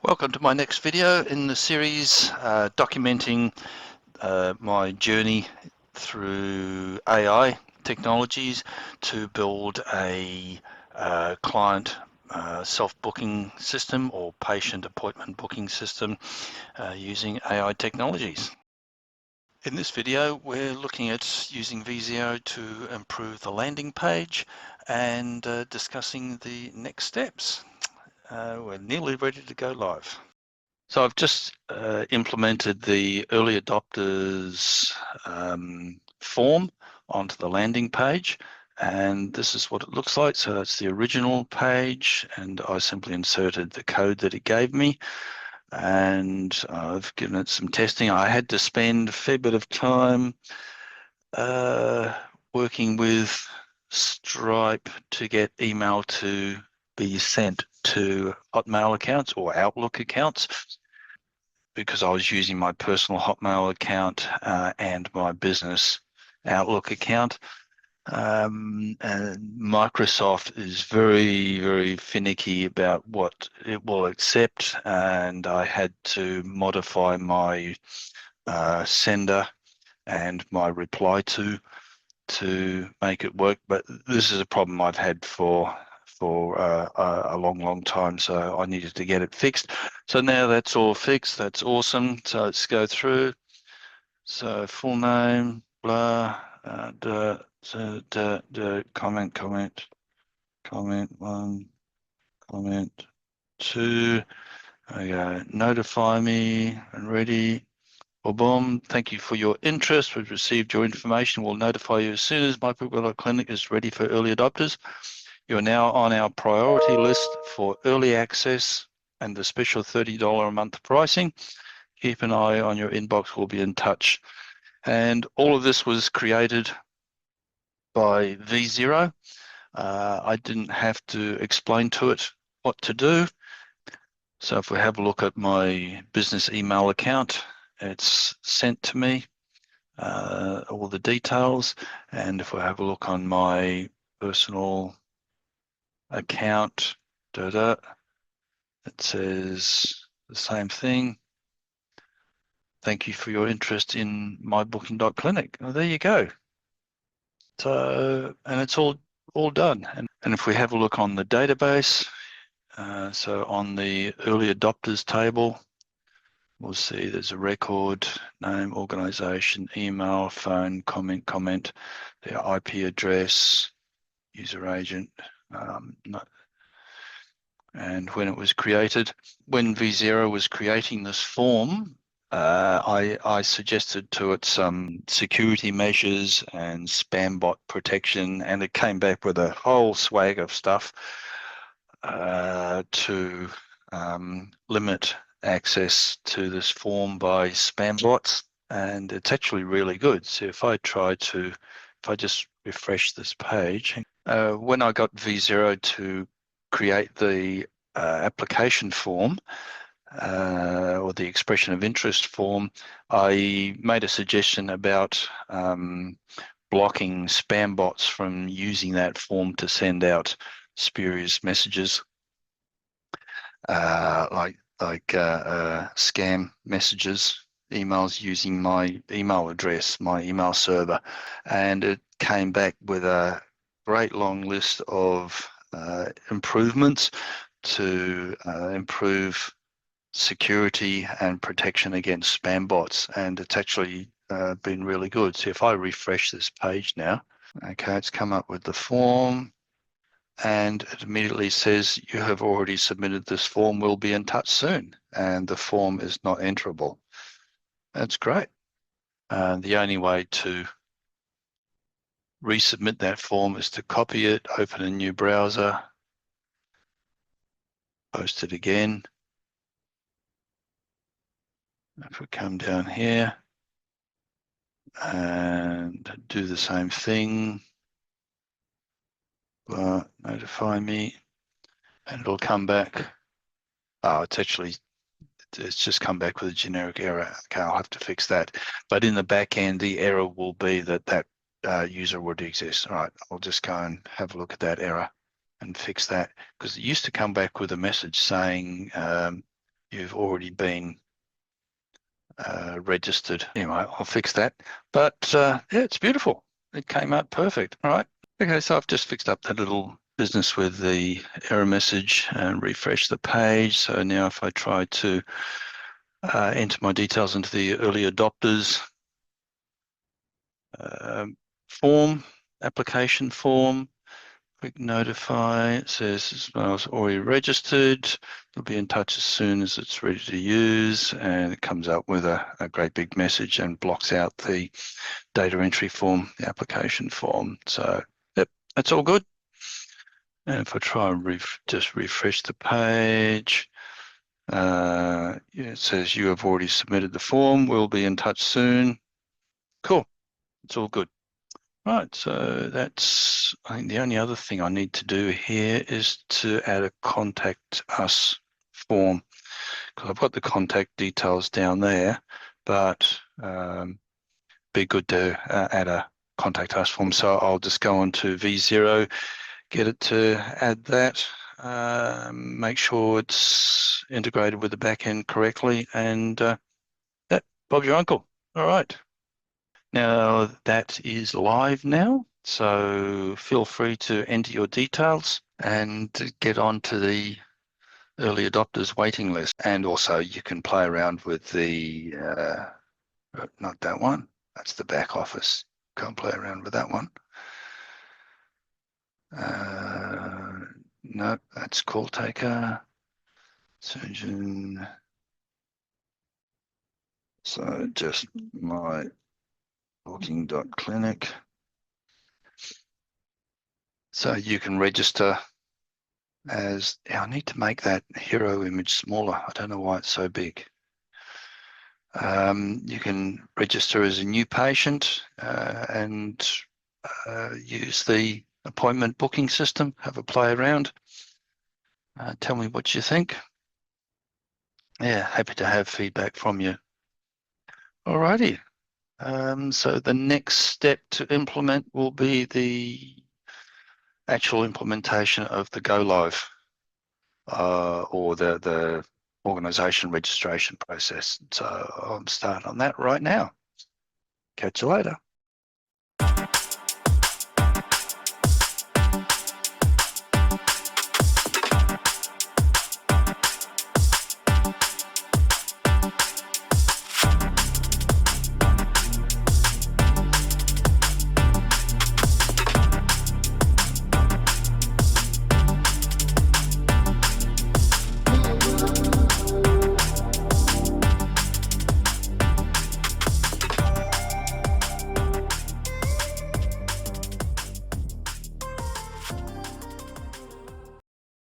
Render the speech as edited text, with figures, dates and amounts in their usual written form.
Welcome to my next video in the series documenting my journey through AI technologies to build a client self-booking system or patient appointment booking system using AI technologies. In this video, we're looking at using VZero to improve the landing page and discussing the next steps. We're nearly ready to go live. So I've just implemented the early adopters form onto the landing page, and this is what it looks like. So that's the original page, and I simply inserted the code that it gave me, and I've given it some testing. I had to spend a fair bit of time working with Stripe to get email to be sent to Hotmail accounts or Outlook accounts, because I was using my personal Hotmail account and my business Outlook account. And Microsoft is very, very finicky about what it will accept, and I had to modify my sender and my reply to make it work. But this is a problem I've had for a long time, so I needed to get it fixed. So now that's all fixed. That's awesome. So let's go through. So full name, blah, comment one, comment two. Okay, notify me and ready. Boom. Thank you for your interest. We've received your information. We'll notify you as soon as MyBookBuilder is ready for early adopters. You're now on our priority list for early access and the special $30 a month pricing. Keep an eye on your inbox. We'll be in touch. And all of this was created by VZero. I didn't have to explain to it what to do. So if we have a look at my business email account, it's sent to me, all the details. And if we have a look on my personal account, it says the same thing. Thank you for your interest in mybooking.clinic. Oh, there you go. So, and it's all done. And if we have a look on the database, so on the early adopters table, we'll see there's a record, name, organization, email, phone, comment, their IP address, user agent, and when it was created. When VZero was creating this form, I suggested to it some security measures and spam bot protection, and it came back with a whole swag of stuff to limit access to this form by spam bots, and it's actually really good. So if I just refresh this page, when I got VZero to create the application form or the expression of interest form, I made a suggestion about blocking spam bots from using that form to send out spurious messages like scam messages, emails using my email address, my email server. And it came back with a great long list of improvements to improve security and protection against spam bots, and it's actually been really good. So if I refresh this page now, okay, it's come up with the form, and it immediately says you have already submitted this form, we'll be in touch soon, and the form is not enterable. That's great. The only way to resubmit that form is to copy it, open a new browser, post it again. If we come down here and do the same thing, notify me, and it'll come back. Oh, it's just come back with a generic error. Okay, I'll have to fix that. But in the back end, the error will be that user would exist. All right, I'll just go and have a look at that error and fix that, because it used to come back with a message saying you've already been registered. Anyway, I'll fix that. But yeah, it's beautiful. It came out perfect. All right. Okay, so I've just fixed up that little business with the error message and refresh the page. So now if I try to enter my details into the early adopters form, application form, click notify. It says I was already registered. You'll be in touch as soon as it's ready to use, and it comes up with a great big message and blocks out the data entry form, the application form. So yep, that's all good. And if I try and just refresh the page, it says you have already submitted the form. We'll be in touch soon. Cool. It's all good. Right, so that's, I think the only other thing I need to do here is to add a contact us form, because I've got the contact details down there, but be good to add a contact us form. So I'll just go on to V0, get it to add that, make sure it's integrated with the backend correctly, and that, Bob's your uncle. All right. Now that is live now, so feel free to enter your details and get onto the early adopters waiting list. And also you can play around with the, not that one, that's the back office. Can't play around with that one. No, that's call taker, surgeon. So just my booking.clinic. So you can register as, I need to make that hero image smaller. I don't know why it's so big. You can register as a new patient and use the appointment booking system, have a play around. Tell me what you think. Yeah, happy to have feedback from you. Alrighty. So the next step to implement will be the actual implementation of the go live or the organization registration process. So I'm starting on that right now. Catch you later.